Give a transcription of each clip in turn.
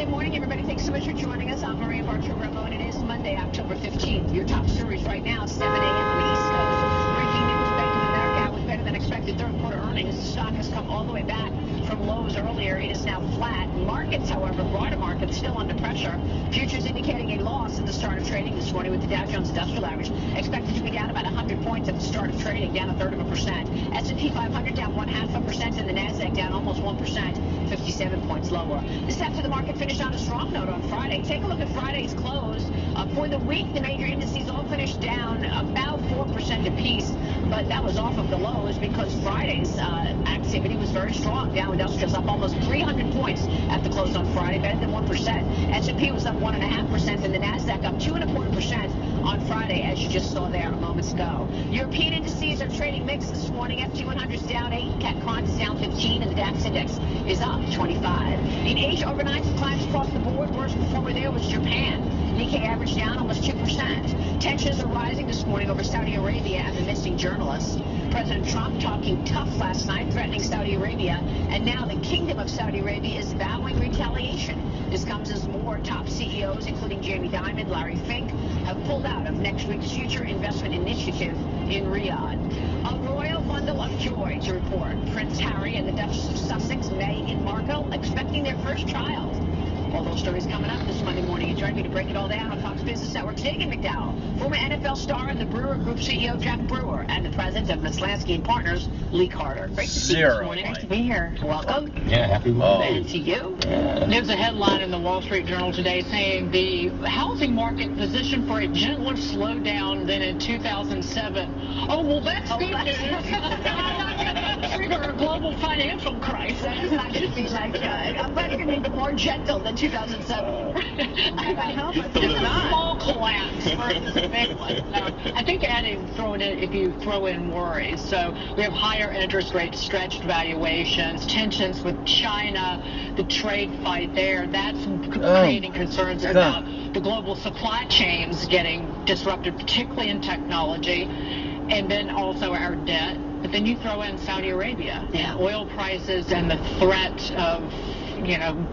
Good morning, everybody. Thanks so much for joining us. I'm Maria Bartiromo, and it is Monday, October 15th. Your top stories right now, 7 a.m. on the East Coast. Breaking news, Bank of America with better than expected third quarter earnings. The stock has come all the way back from lows earlier. It is now flat. Markets, however, broader markets still under pressure. Futures indicating a loss at the start of trading this morning with the Dow Jones Industrial Average expected to be down about 100 points at the start of trading, down 1/3%. S&P 500 down 0.5%, and the Nasdaq down almost 1%, 57 points lower. This after the market finished on a strong note on Friday. Take a look at Friday's close. For the week, the major indices all finished down about 4% apiece, but that was off of the lows because Friday's activity was very strong. Dow Industrial's up almost 300 points at the close on Friday, better than 1%. S&P was up 1.5%, and the Nasdaq up 2.25% on Friday, as you just saw there moments ago. European indices are trading mixed this morning. FT100's down 8, CAC Cons is down 15, and the DAX index is up 25. In Asia, overnight declines across the board. Worst performer there was Japan. Nikkei average down almost 2%. Tensions are rising this morning over Saudi Arabia and the missing journalists. President Trump talking tough last night, threatening Saudi Arabia, and now the Kingdom of Saudi Arabia is vowing retaliation. This comes as more top CEOs, including Jamie Dimon, Larry Fink, have pulled out of next week's Future Investment Initiative in Riyadh. A royal bundle of joy to report. Prince Harry and the Duchess of Sussex, Meghan Markle, expecting their first child. All those stories coming up this Monday morning. And joining me to break it all down on Fox Business Network's Dagan McDowell, former NFL star and the Brewer Group CEO Jack Brewer, and the president of Maslansky & Partners, Lee Carter. Great to see you this morning. Nice to be here. Welcome. Yeah, happy Monday. And to you. There's a headline in the Wall Street Journal today saying the housing market positioned for a gentler slowdown than in 2007. Oh, well, that's good news. Not going to trigger a global financial crisis. It's not going to be like I'm glad you're going to be more gentle than 2007. I hope it's a small collapse versus a big one. I think adding, if you throw in worries. So we have higher interest rates, stretched valuations, tensions with China, the trade fight there. That's creating concerns about the global supply chains getting disrupted, particularly in technology, and then also our debt. But then you throw in Saudi Arabia, oil prices, and the threat of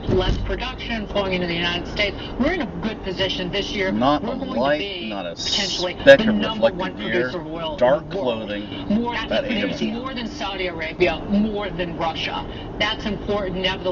less production flowing into the United States. We're in a good position this year. Not We're a going light, to be not a potentially speck the of number one reflective producer mirror, of oil. dark clothing. More than Saudi Arabia, more than Russia. That's important. Nevertheless,